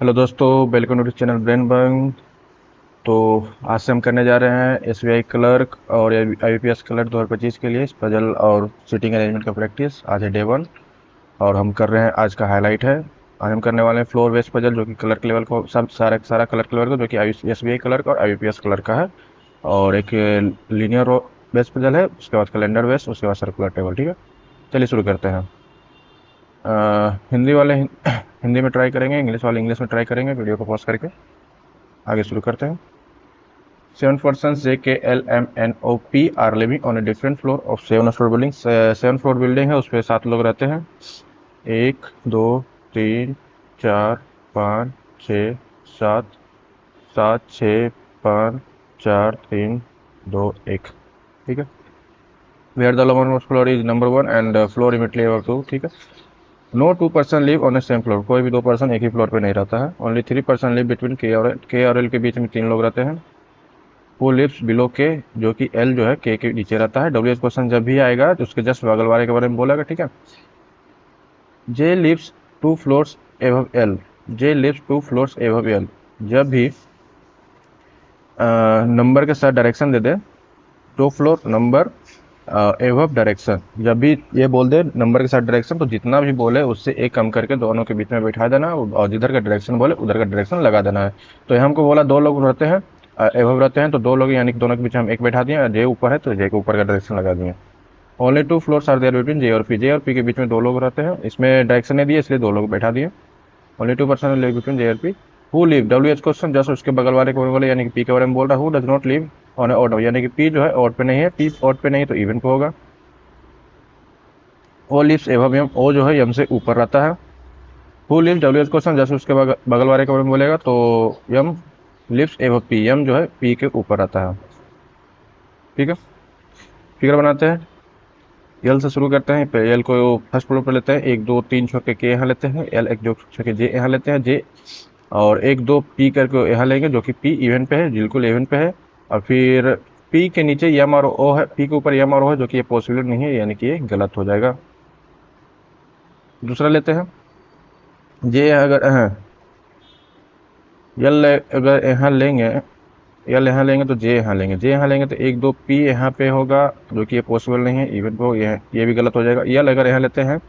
Hello दोस्तों, welcome to channel brain बंग। तो आज से हम करने जा रहे हैं एसबीआई क्लर्क और आईबीपीएस क्लर्क 2025 के लिए पजल और सीटिंग अरेंजमेंट का प्रैक्टिस। आज है डे 1 और हम कर रहे हैं, आज का हाईलाइट है। आज हम करने वाले हैं फ्लोर बेस्ड पजल जो कि क्लर्क लेवल को सब सारा क्लर्क लेवल का जो कि एसबीआई क्लर्क और आईबीपीएस क्लर्क का है। और एक लीनियर बेस्ड पजल है, उसके बाद कैलेंडर बेस्ड, उसके बाद सर्कुलर टेबल। ठीक है, चलिए शुरू करते हैं। हिंदी वाले हिंदी में ट्राई करेंगे, इंग्लिश वाले इंग्लिश में ट्राई करेंगे। वीडियो को पॉज करके आगे शुरू करते हैं। 7 persons JKLMNOP are living on a different floor of 7 floor building. 7 floor building है, उस पर 7 लोग रहते हैं। 1 2 3 4 5 6 7 7 6 5 4 3 2 1। ठीक है। Where the lower floor is number 1 and floor immediately above 2। ठीक है। No 2 person live on a same floor, कोई भी 2 पर्सन एक ही फ्लोर पे नहीं रहता है। ओनली 3 पर्सन लिव बिटवीन के और एल के बीच में 3 लोग रहते हैं। वो लिव्स बिलो के, जो कि एल जो है के नीचे रहता है। डब्ल्यू एच क्वेश्चन जब भी आएगा तो उसके जस्ट बगल वाले के बारे में बोलेगा। ठीक है। जे लिव्स 2 फ्लोर्स एबव एल, जे लिव्स 2 फ्लोर्स एबव एल, जब भी नंबर के साथ डायरेक्शन दे दे, 2 फ्लोर नंबर एबव डायरेक्शन, जब भी ये बोल दे नंबर के साथ डायरेक्शन, तो जितना भी बोले उससे एक कम करके दोनों के बीच में बैठा देना और जिधर का डायरेक्शन बोले उधर का डायरेक्शन लगा देना है। तो यहाँ हमको बोला 2 लोग रहते हैं, एबव रहते हैं, तो 2 लोग यानी कि दोनों के बीच में हम एक बैठा दिए। जे ऊपर है तो जे के ऊपर का डायरेक्शन लगा दिए। Only 2 floors are there between J और पी, जे और पी के बीच में 2 लोग रहते हैं। इसमें डायरेक्शन नहीं दिए इसलिए 2 लोग बैठा दिए। Only 2 person live between J और P. Who live, W H question जस्ट उसके बगल वाले को बोले, यानी कि पी के बारे में बोल रहा है। Who does not live on odd, यानी कि पी जो है ऑड पे नहीं है, पी ऑड पे नहीं तो इवन पे होगा। ओ लिव्स एवं यम, ओ जो है यम से ऊपर रहता है। Who lives, W H question जैसे उसके बगल वाले के बारे में बोलेगा, तो यम लिव्स एवं पी, यम जो है पी के ऊपर रहता है। ठीक है। फिगर बनाते हैं। एल से शुरू करते हैं। एल को फर्स्ट फ्लोर पर लेते हैं। 1 2 3 छोड़ के यहाँ लेते हैं। एल 1 2 छोड़ के जे यहाँ लेते हैं, जे और 1 2 पी करके यहाँ लेंगे, जो कि पी इवन पे है, बिल्कुल इवन पे है। और फिर पी के नीचे यम और ओ है, पी के ऊपर यम और ओ है, जो कि ये पॉसिबल नहीं है, यानी कि ये गलत हो जाएगा। दूसरा लेते हैं। जे अगर यल अगर यहाँ लेंगे, यल यहाँ लेंगे तो जे यहाँ लेंगे, जे यहाँ लेंगे तो 1 2 पी यहाँ पे होगा, जो कि ये पॉसिबल नहीं है, इवन पे होगा, ये भी गलत हो जाएगा। यल अगर यहाँ लेते हैं,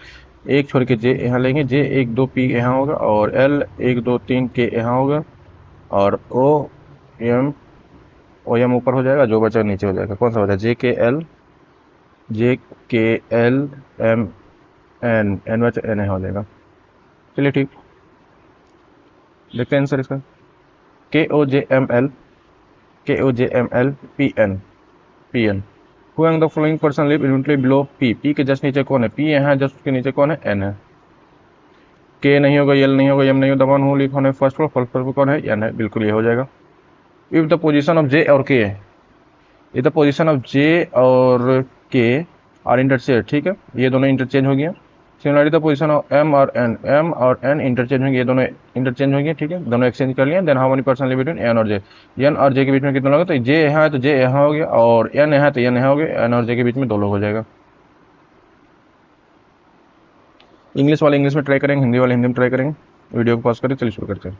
एक छोड़ के जे यहाँ लेंगे, जे 1 2 पी यहाँ होगा, और एल 1 2 3 के यहाँ होगा, और एम ओ एम ऊपर हो जाएगा, जो बचा नीचे हो जाएगा। कौन सा बचा? जे K L M N, N बचा, एन हो जाएगा। चलिए ठीक, देखते हैं आंसर इसका। KOJML, KOJML PN, PN। Who among the following person live immediately below P? P के जस्ट नीचे कौन है? P यहाँ जस्ट उसके नीचे कौन है? N है। K नहीं होगा, L नहीं होगा, M नहीं होगा। The one who live on a first floor, first floor पे कौन है? N है, बिल्कुल ये हो जाएगा। If the position of J और K, if the position of J और K are interchange, ठीक है, ये दोनों इंटरचेंज हो गया। Similarly the position of M और एन, एम और एन इंटरचेंज होंगे, ये दोनों इंटरचेंज होंगे। ठीक है, दोनों एक्सचेंज कर लिए। Then how many person live between N और जे, एन और जे के बीच में कितने लोग हैं? तो जे यहाँ है तो जे यहाँ हो गया, और एन यहाँ है तो एन यहाँ हो गया। एन और जे के बीच में 2 लोग हो जाएगा। इंग्लिश वाले इंग्लिश में ट्राई करेंगे, हिंदी वाले हिंदी में ट्राई करेंगे। वीडियो को पॉज करें, चलिए शुरू करते हैं।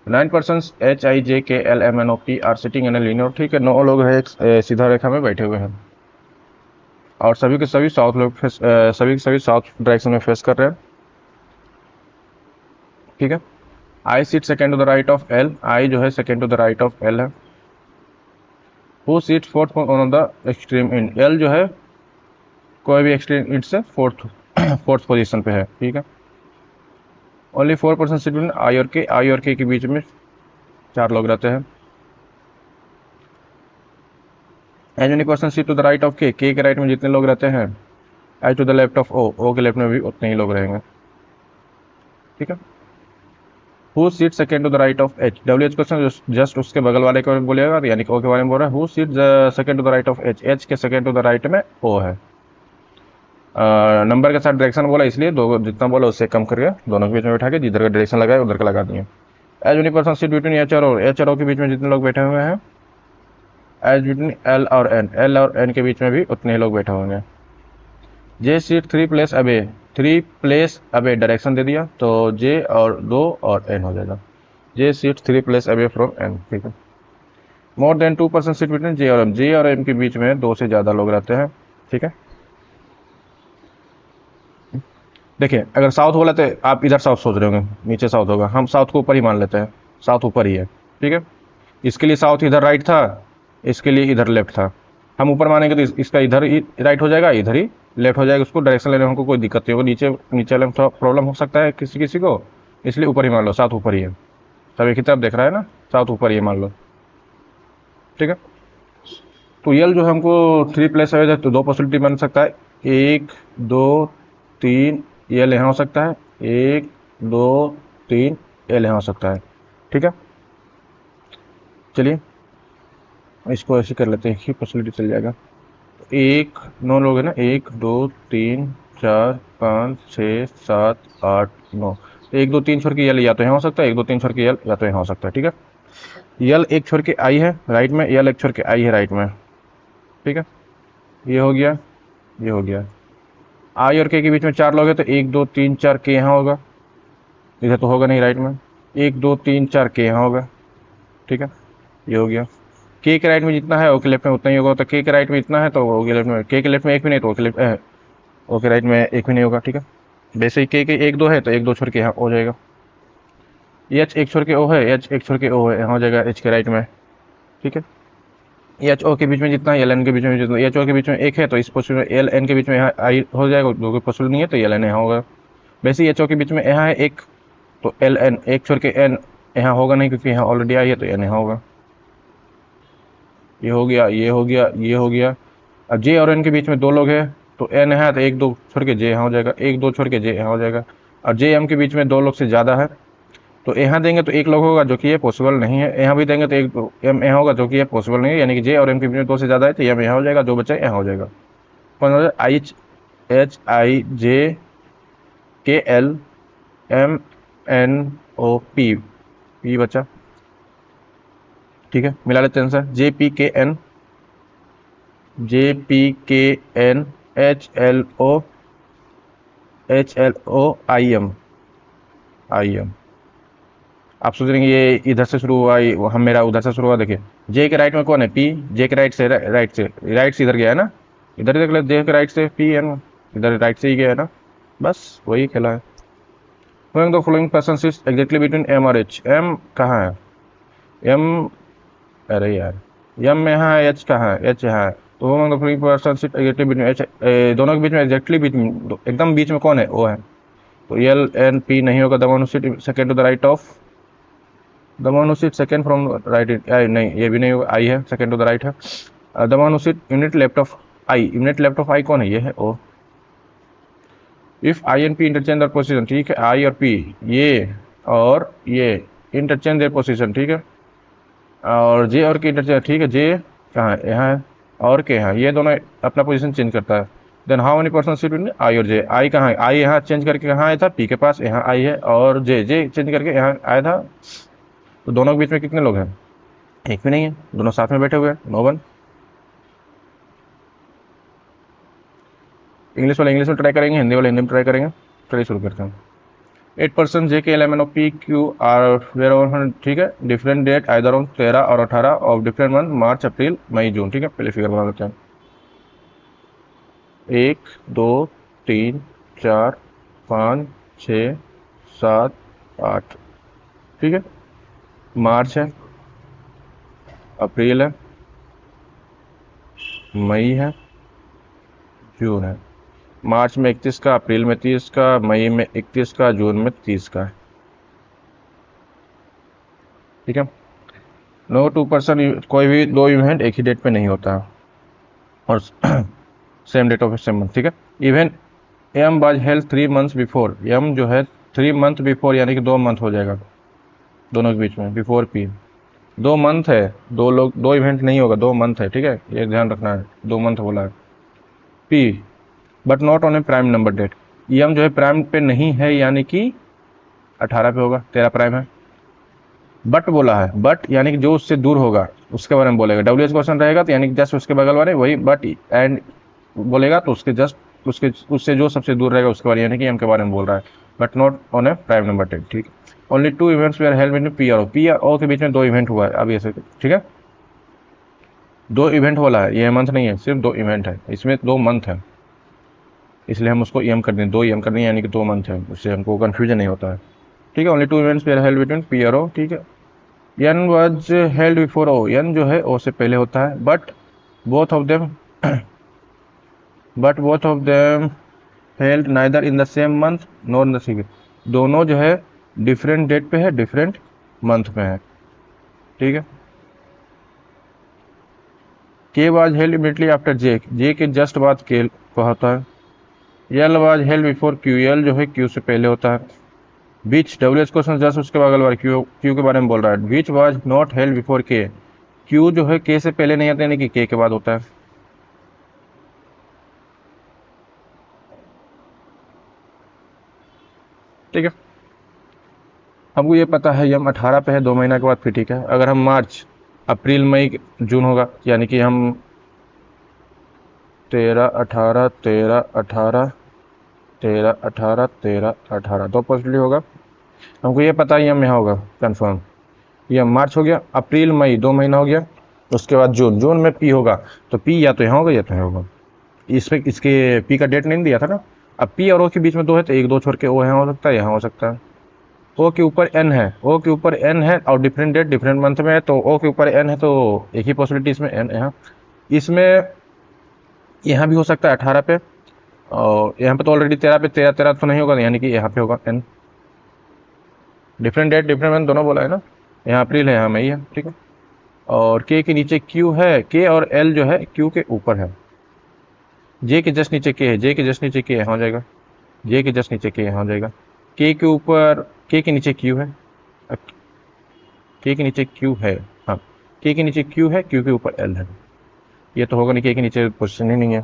9 persons HIJKLMNOP are sitting in a linear, ठीक है, 9 लोग है एक सीधा रेखा में बैठे हुए हैं, और सभी के सभी साउथ लोग सभी के सभी साउथ डायरेक्शन में फेस कर रहे हैं। ठीक है। I seat second to the right of L, I जो है second to the right of L है। Who seat fourth on the extreme end, L जो है कोई भी एक्सट्रीम इंड से फोर्थ पोजीशन पे है। ठीक है। Only 4 person seat between I और के, आई और के बीच में 4 लोग रहते हैं। As many person seat to the right of K के राइट में जितने लोग रहते हैं, as to the left of O के लेफ्ट में भी उतने ही लोग रहेंगे। ठीक है। Who seat second to the right of H, W H question जस्ट उसके बगल वाले के बारे में बोलेगा, यानी कि ओ के बारे में बोल रहा है। Who seat second to the right of H, H के सेकेंड टू द राइट में ओ है। नंबर के साथ डायरेक्शन बोला, इसलिए दो जितना बोला उससे कम करके दोनों के बीच में बैठा के जिधर का डायरेक्शन लगाए उधर का लगा दिए। As many person seat between H और ओ, एच और ओ के बीच में जितने लोग बैठे हुए हैं, एज बिटवीन एल और एन, एल और एन के बीच में भी उतने ही लोग बैठे होंगे। जे सीट 3 प्लेस अबे, 3 प्लेस अवे डायरेक्शन दे दिया तो जे और 2 और एन हो जाएगा। J seats 3 place away from N, ठीक है। More than 2% seat between J और एम, जे और एम के बीच में 2 से ज़्यादा लोग रहते हैं, ठीक है। देखिए अगर साउथ बोला तो आप इधर साउथ सोच रहे होंगे, नीचे साउथ होगा, हम साउथ को ऊपर ही मान लेते हैं, साउथ ऊपर ही है, ठीक है। इसके लिए साउथ इधर राइट था, इसके लिए इधर लेफ्ट था। हम ऊपर मानेंगे तो इसका इधर ही राइट हो जाएगा, इधर ही लेफ्ट हो जाएगा। उसको डायरेक्शन लेने में हमको कोई दिक्कत नहीं होगी, नीचे नीचे वाले में थोड़ा प्रॉब्लम हो सकता है किसी किसी को, इसलिए ऊपर ही मान लो, साउथ ऊपर ही है। सब एक ही तरफ देख रहा है ना, साउथ ऊपर ही है मान लो, ठीक है। तो यल जो हमको 3 प्लेस है तो 2 पॉसिबिलिटी बन सकता है, 1 2 3 यल यहाँ हो सकता है, 1 2 3 यल यहाँ हो सकता है, ठीक है। चलिए इसको ऐसे कर लेते हैं, एक ही पॉसिबिलिटी चल जाएगा। 1 9 लोग है ना, 1 2 3 4 5 6 7 8 9, तो 1 2 3 छोड़ के यल या तो यहाँ हो सकता है, 1 2 3 छोड़ के यल या तो यहाँ हो सकता है, ठीक है। यल एक छोड़ के आई है राइट में, यल एक छोड़ के आई है राइट में, ठीक है। ये हो गया, ये हो गया। आई और के बीच में 4 लोग हैं तो 1 2 3 4 के यहाँ होगा, इधर तो होगा नहीं राइट में। 1 2 3 4 के यहाँ होगा, ठीक है। ये हो गया। के राइट में जितना है ओ के लेफ्ट में उतना ही होगा, तो के राइट में इतना है तो ओ के लेफ्ट में, के लेफ्ट में एक भी नहीं तो ओ के राइट में एक भी नहीं होगा, ठीक है। वैसे ही के 1 2 है तो 1 2 छोड़ के यहाँ हो जाएगा। एच एक छोड़ के ओ है, एच एक छोड़ के ओ है, यहाँ हो जाएगा एच के राइट में, ठीक है। एच ओ के बीच में जितना एल एन के बीच में जितना, एच ओ के बीच में एक है तो इस पोजिशन में एल एन के बीच में यहाँ आई हो जाएगा, जो कि पॉसिबल नहीं है तो एल एन यहाँ होगा। वैसे ही एच ओ के बीच में यहाँ है एक, तो एल एन एक छोड़ के एन यहाँ होगा नहीं, क्योंकि यहाँ ऑलरेडी आई है तो एन यहाँ होगा। ये हो गया, ये हो गया, ये हो गया। अब जे और एन के बीच में 2 लोग हैं तो एन है तो 1 2 छोड़ के जे यहाँ हो जाएगा, 1 2 छोड़ के जे यहाँ हो जाएगा। और जे एम के बीच में 2 लोग से ज़्यादा है तो यहाँ देंगे तो 1 लोग होगा, जो कि ये पॉसिबल नहीं है। यहाँ भी देंगे तो 1 एम यहाँ होगा, जो कि ये पॉसिबल नहीं है, यानी कि जे और एम के बीच में 2 से ज़्यादा है तो एम यहाँ हो जाएगा, जो बचा यहाँ हो जाएगा। कौन हो जाएगा, H H I J K L M N O P, P बचा, ठीक है। मिला लेते हैं answer, J P K N, J P K N H L O I M, I M. आप सोच रहे हैं ये इधर से शुरू हुआ, हम मेरा उधर से शुरू हुआ। देखिए जे के राइट में कौन है, पी, जे के राइट से इधर गया है ना, इधर देख ले, जे के राइट से पी एन, इधर राइट से ही गया है ना, बस वही खेला है। The following person sits exactly between M और एच, एम कहाँ है, एम, अरे यार एम में यहाँ है, एच कहाँ है, एच यहाँ है, तो the following person sits exactly between H, दोनों के बीच में एग्जैक्टली बिटवीन, एकदम बीच में कौन है, ओ है, तो एल एन पी नहीं होगा। The one who sit second to the right of, the one who sit second from right, I नहीं, ये भी नहीं होगा, आई है, सेकंड टू द राइट है। The one who sit unit left of I, unit left of I कौन है, ये है O. If I and P interchange their position, ठीक है, आई और पी ये और ये इंटरचेंज देर पोजिशन, ठीक है, और जे और के इंटरचेंज, ठीक है। जे कहाँ है, यहाँ है, और के यहाँ, ये दोनों अपना पोजीशन चेंज करता है। Then how many person sit in I और जे, आई कहाँ है, आई यहाँ चेंज करके कहाँ आया था, पी के पास, यहाँ आई है, और जे चेंज करके यहाँ आया था, तो दोनों के बीच में कितने लोग हैं, एक भी नहीं है, दोनों साथ में बैठे हुए हैं, नो वन। इंग्लिश वाले इंग्लिश में ट्राई करेंगे, हिंदी वाले हिंदी में ट्राई करेंगे। चलिए शुरू करते हैं। 8% J K L M N O P Q R were over, ठीक है, डिफरेंट डेट आइदर ऑन 13 और 18 of different month, March April May June, ठीक है। पहले फिगर बना लेते हैं, 1 2 3 4 5 6 7 8, ठीक है। मार्च है, अप्रैल है, मई है, जून है। मार्च में 31 का, अप्रैल में 30 का, मई में 31 का, जून में 30 का, ठीक है। नो 2%, कोई भी 2 इवेंट एक ही डेट पे नहीं होता और same date of same month, ठीक है। Event M was held 3 months before, M जो है 3 मंथ बिफोर, यानी कि 2 मंथ हो जाएगा दोनों के बीच में, बिफोर पी 2 मंथ है, 2 लोग, 2 इवेंट नहीं होगा, 2 मंथ है, ठीक है, ये ध्यान रखना है, 2 मंथ बोला है। P but not on a prime number date, M जो है प्राइम पे नहीं है, यानी कि 18 पे होगा, 13 प्राइम है। बट बोला है, बट यानी कि जो उससे दूर होगा उसके बारे में बोलेगा, डब्ल्यू एच क्वेश्चन रहेगा तो यानी कि जस्ट उसके बगल वाले वही, बट एंड बोलेगा तो उसके जस्ट उसके उससे जो सबसे दूर रहेगा उसके बारे यानी कि एम के बारे में बोल रहा है, but not on a prime number 10। ठीक है, only 2 events were held between P और ओ के बीच में 2 इवेंट हुआ है अब ऐसे। ठीक है, 2 इवेंट वाला है, ये मंथ नहीं है, सिर्फ 2 इवेंट है, इसमें 2 मंथ है, इसलिए हम उसको एम कर दें, 2 एम कर दें यानी कि 2 मंथ है, उससे हमको कन्फ्यूजन नहीं होता है। ठीक है, only 2 events were held between P और ओ। ठीक है, N was held before O, N जो है ओ से पहले होता है, but both of them but both of them held neither in the same month nor in the same, दोनों जो है डिफरेंट डेट पे है, डिफरेंट मंथ में है। ठीक है, के वाज हेल्ड इमीडिएटली आफ्टर जे, जे के जस्ट बाद के को होता है। L was held before Q, L जो है क्यू से पहले होता है। बीच डब्ल्यू एच क्वेश्चन जस्ट उसके बगल वाले क्यू, क्यू के बारे में बोल रहा है। बीच वाज नॉट हेल्ड बिफोर के, क्यू जो है के से पहले नहीं आता यानी कि के बाद होता है। ठीक है, हमको ये पता है, ये हम 18 पे है, 2 महीना के बाद फिर। ठीक है, अगर हम मार्च अप्रैल मई जून होगा, यानी कि हम 13 18 13 18 13 18 13 18 2 पॉसिबिलिटी होगा। हमको ये पता है ये हम यहाँ होगा कंफर्म, ये मार्च हो गया, अप्रैल मई 2 महीना हो गया, उसके बाद जून, जून में पी होगा, तो पी या तो यहाँ होगा या तो यहाँ होगा। इसमें इसके पी का डेट नहीं दिया था ना, अब पी और ओ के बीच में 2 है तो 1 2 छोड़ के ओ यहाँ हो सकता है, यहाँ हो सकता है। ओ के ऊपर एन है, ओ के ऊपर एन है और डिफरेंट डेट डिफरेंट मंथ में है, तो ओ के ऊपर एन है तो एक ही पॉसिबिलिटी इसमें एन यहाँ। इसमें यहाँ भी हो सकता है 18 पे, और यहाँ पे तो ऑलरेडी 13 पे, 13 13 तो नहीं होगा, यानी कि यहाँ पे होगा N. Different date different month दोनों बोला है ना, यहाँ अप्रैल है यहाँ मई है। ठीक है, और के नीचे क्यू है, के और एल जो है क्यू के ऊपर है। जे के जस्ट नीचे के है, जे के जस्ट नीचे के यहाँ हो जाएगा, जे के जस्ट नीचे के यहाँ हो जाएगा। के ऊपर के नीचे क्यू है, के के नीचे क्यू है, हाँ के नीचे क्यू है, क्यू के ऊपर एल है, ये तो होगा नहीं, के नीचे पोजिशन ही नहीं है।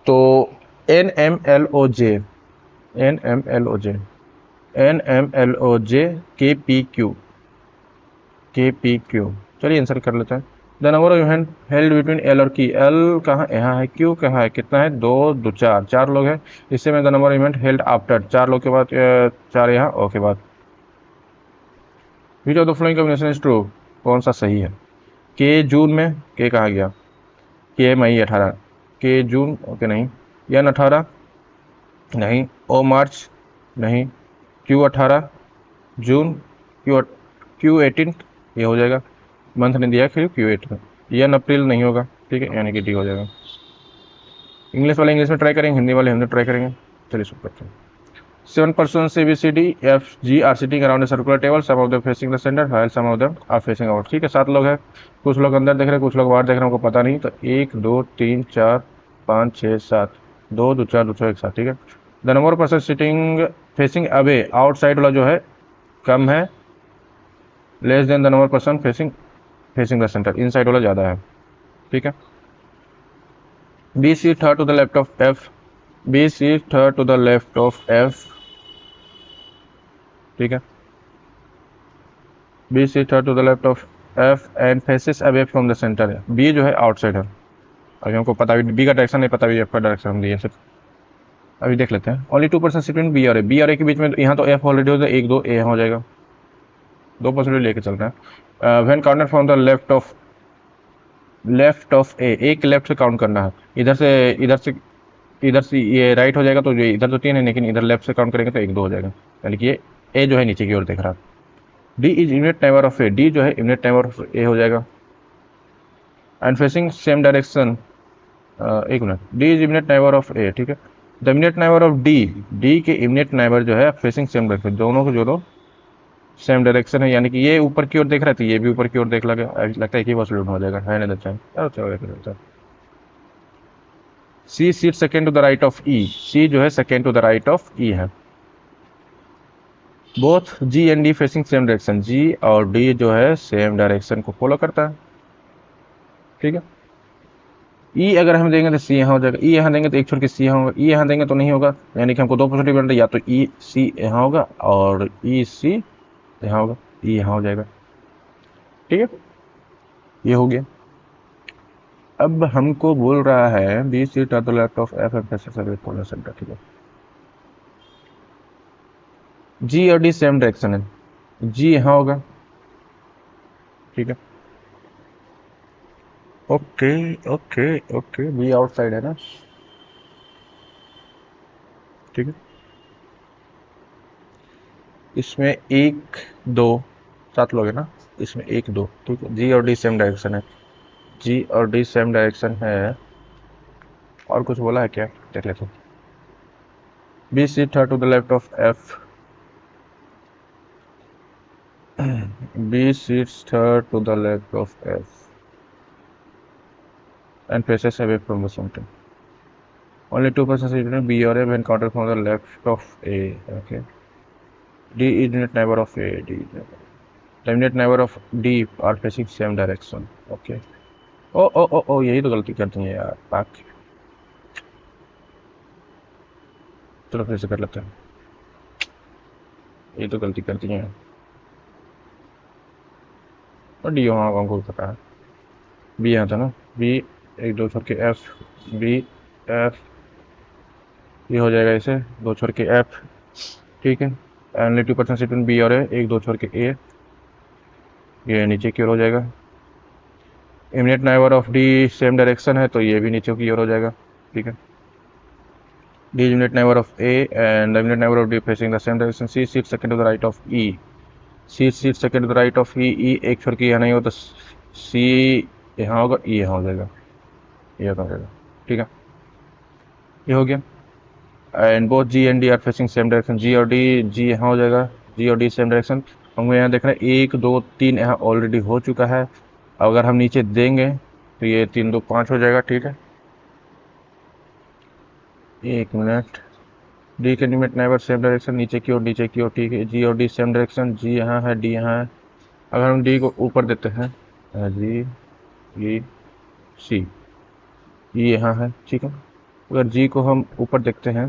तो एन एम एल ओ जे, एन एम एल ओ जे, एन एम एल ओ जे के पी क्यू, के पी क्यू। चलिए आंसर कर लेते हैं। The number of event held between L और की, एल कहाँ यहाँ है, क्यू कहाँ है, कितना है 2 2 4, 4 लोग हैं। इससे में the number of event held after, 4 लोग के बाद 4 यहाँ ओ के बाद। Which of the following combination is true, कौन सा सही है। के जून में, के कहाँ गया, के मई 18, के जून ओके नहीं, एन 18 नहीं, ओ मार्च नहीं, क्यू 18 जून, क्यू 18 ये हो जाएगा, मंथ ने दिया फिर क्यू 18, एन अप्रैल नहीं होगा। ठीक है, यानी कि डी हो जाएगा। इंग्लिश वाले इंग्लिश में ट्राई करेंगे, हिंदी वाले हिंदी में ट्राई करेंगे। चलिए शुरू करते हैं। 7 persons ABCD FG are sitting around a circular table. Some of them facing the center, while some of them are facing out. ठीक है, 7 लोग हैं, कुछ लोग अंदर देख रहे हैं, कुछ लोग बाहर देख रहे हैं, हमको पता नहीं। तो 1 2 3 4 5 6 7, 2 2 4 2 6 1 7। ठीक है, the number of person sitting facing away, outside वाला जो है कम है, less than the number person facing facing the centre, inside वाला ज़्यादा है। ठीक है, B C third to the left of F, B C third to the left of F. ठीक है, B C third to the left of F and faces away from the centre है, B जो है outside है। अभी हमको पता भी बी का डायरेक्शन नहीं, पता भी एफ का डायरेक्शन हम दिए सिर्फ, अभी देख लेते हैं। ओनली 2% सिटिंग बी और ए, बी और ए के बीच में यहाँ तो एफ ऑलरेडी हो जाए, 1 2 ए हो जाएगा, 2% लेके चल रहे हैं। When counted from the left of A, एक लेफ्ट से काउंट करना है, इधर से इधर से इधर से ये राइट हो जाएगा, तो ये इधर तो 3 है, लेकिन इधर लेफ्ट से काउंट करेंगे तो 1 2 हो जाएगा, यानी कि ये ए जो है नीचे की ओर देख रहा है। D is immediate neighbour of A, D जो है इमिनेट नेबर ऑफ ए हो जाएगा, एंड फेसिंग सेम डायरेक्शन, एक मिनट, D is immediate neighbour of A. ठीक है, the immediate neighbour of D, D के इमिनेट नेबर जो है फेसिंग सेम डायरेक्शन, दोनों को जोड़ो सेम डायरेक्शन है, यानी कि ये ऊपर की ओर देख रहा है तो ये भी ऊपर की ओर देख लगा, लगता है कि पॉसिबिलिटी हो जाएगा, है ना अच्छा। चलो C seat second to the right of E, C जो है second to the right of E है। Both G and D facing same direction, G और डी जो है सेम डायरेक्शन को फॉलो करता है। ठीक है, ई अगर हम देंगे तो सी यहाँ हो जाएगा, ई यहाँ देंगे तो एक छोड़ के सी यहाँ होगा, ई यहाँ देंगे तो नहीं होगा, यानी कि हमको 2 पॉसिबिलिटी बन रही है, या तो ई सी यहाँ होगा और ई सी यहाँ होगा, ई यहाँ हो जाएगा। ठीक है, ये हो गया। अब हमको बोल रहा है B seat are the left of F F S S corner centre, ठीक है। जी और डी सेम डायरेक्शन है, जी यहाँ होगा, ठीक है। Okay okay okay, B outside है ना, ठीक है। इसमें एक दो, सात लोग है ना, इसमें एक दो, ठीक है। जी और डी सेम डायरेक्शन है, जी और डी सेम डायरेक्शन है। और कुछ बोला है क्या, देख लेते हैं। B seat to the left of F, B seats to the left of F and faces away from the center. Only two persons seated in B or A when counted from the left of A. Okay. D is unit neighbor of A. D is the unit neighbor of D are facing same direction. Okay. ओ यही तो गलती करती है यार पाक। चलो फिर से कर लेते हैं, यही तो गलती करती है। और डी वहाँ हमको पता है, बी यहाँ था ना, बी एक दो छोड़ के एफ, बी एफ, ये हो जाएगा इसे दो छोड़ के एफ, ठीक है। Only two person seat in B और ए, एक दो छोड़ के ए, ये नीचे की ओर हो जाएगा। Immediate neighbour of D same direction है तो ये भी नीचे की ओर हो जाएगा, ठीक है। D immediate neighbour of A and immediate neighbour of D facing the same direction. C seat second to the right of E, C seat second to the right of E, E एक छोड़ के यहाँ नहीं हो तो C यहाँ होगा, ई यहाँ हो जाएगा, ये हो जाएगा, ठीक है। ये हो गया। And both G and D are facing same direction, G और डी, जी यहाँ हो जाएगा, जी और डी सेम डायरेक्शन। हमको यहाँ देख रहे हैं एक दो तीन यहाँ ऑलरेडी हो चुका है, अगर हम नीचे देंगे तो ये तीन दो पाँच हो जाएगा, ठीक है। एक मिनट, डी के लिमिट नेबर सेम डायरेक्शन, नीचे की ओर नीचे की ओर, ठीक है। जी और डी सेम डायरेक्शन, जी यहाँ है डी यहाँ है। अगर हम डी को ऊपर देते हैं, जी ई सी, ये यहाँ है, ठीक है। अगर जी को हम ऊपर देखते हैं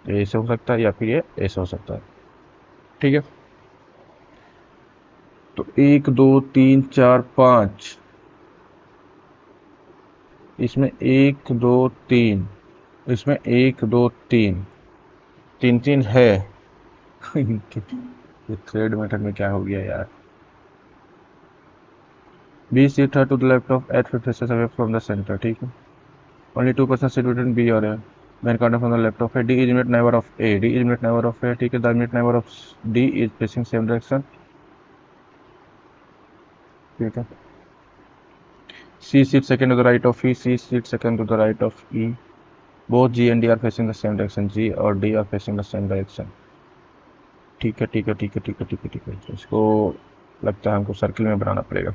तो ऐसे हो सकता है या फिर ये ऐसे हो सकता है, ठीक है। तो एक दो तीन चार पाँच, इसमें एक दो तीन, इसमें एक दो तीन, तीन तीन है। ये थर्ड मेथड में क्या हो गया यार। B seat to the left of at faces away from the centre, ठीक है। Only two person seated in B और A when counted from the left of A. D is immediate neighbor of A. D is immediate neighbor of A. ठीक है, the immediate neighbor of D is facing same direction. ठीक है। C sits second to the right of E. C sits second to the right of E. Both G and D are facing the same direction. G और D are facing the same direction. ठीक है ठीक है ठीक है ठीक है ठीक है ठीक है। इसको लगता है हमको सर्किल में बनाना पड़ेगा,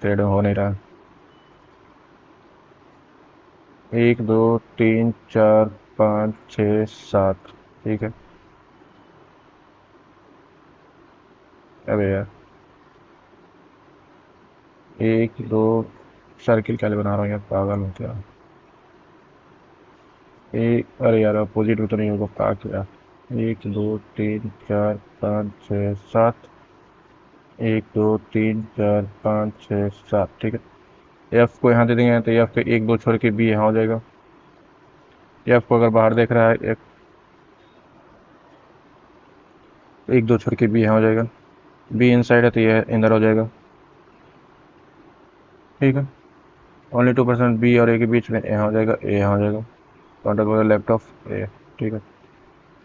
थ्रेड हो नहीं रहा। एक दो तीन चार पाँच छः सात, ठीक है। अबे यार एक दो, सर्किल क्या बना रहा हूँ यार, पागल हूँ क्या। एक, अरे यार अपोजिट में तो नहीं होगा, क्या किया। एक दो तीन चार पाँच छः सात, एक दो तीन चार पाँच छः सात, ठीक है। एफ को यहाँ दे देंगे तो एफ के एक दो छोड़ के बी यहाँ हो जाएगा। एफ को अगर बाहर देख रहा है एक दो छोड़ के बी यहाँ हो जाएगा, बी इनसाइड है तो ये अंदर हो जाएगा, ठीक है। ओनली टू परसेंट बी और ए के बीच में यहाँ हो जाएगा, ए यहाँ हो जाएगा, कॉन्टेक्ट लेफ्ट ऑफ ए, ठीक है।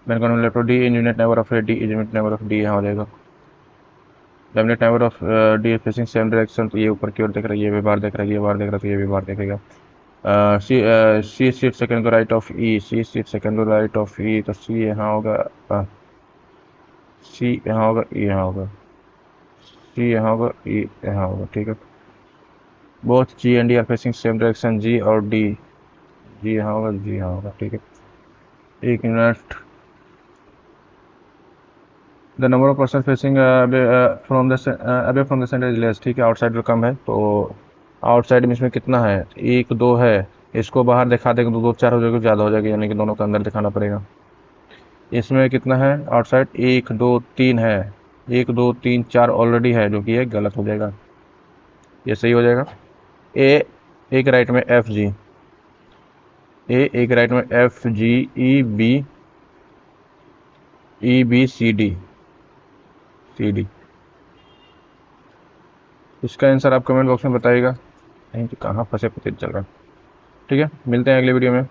मैंने कहा left of D in unit neighbour of A, D in unit neighbour of D यहाँ हो जाएगा। Unit neighbour of D facing same direction, तो ये ऊपर की ओर देख रहा है, ये भी बाहर देख रहा है, ये बाहर देख रहा है तो ये भी बाहर देखेगा। C seat second to right of E, C seat second to right of E, तो सी यहाँ होगा, सी यहाँ होगा, ई यहाँ होगा, सी यहाँ होगा, ई यहाँ होगा, ठीक है। Both G and D are facing same direction, G और डी, जी यहाँ होगा, जी यहाँ होगा, ठीक है। एक minute, the number of person facing from the away from the centre is less, ठीक है। आउटसाइड जो कम है तो आउटसाइड में इसमें कितना है, एक दो है, इसको बाहर दिखा देंगे तो दो चार हो जाएगा, ज़्यादा हो जाएगा, यानी कि दोनों को अंदर दिखाना पड़ेगा। इसमें कितना है आउटसाइड, एक दो तीन है, एक दो तीन चार ऑलरेडी है, जो कि ये गलत हो जाएगा, ये सही हो जाएगा। ए एक राइट में एफ जी, ए एक राइट में F G E B C D, C D. इसका आंसर आप कमेंट बॉक्स में बताइएगा। नहीं तो कहाँ फंसे पता चल रहा। ठीक है, मिलते हैं अगले वीडियो में।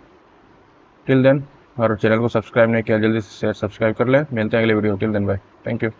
टिल देन, और चैनल को सब्सक्राइब नहीं किया जल्दी से सब्सक्राइब कर ले। मिलते हैं अगले video. Till then bye, thank you.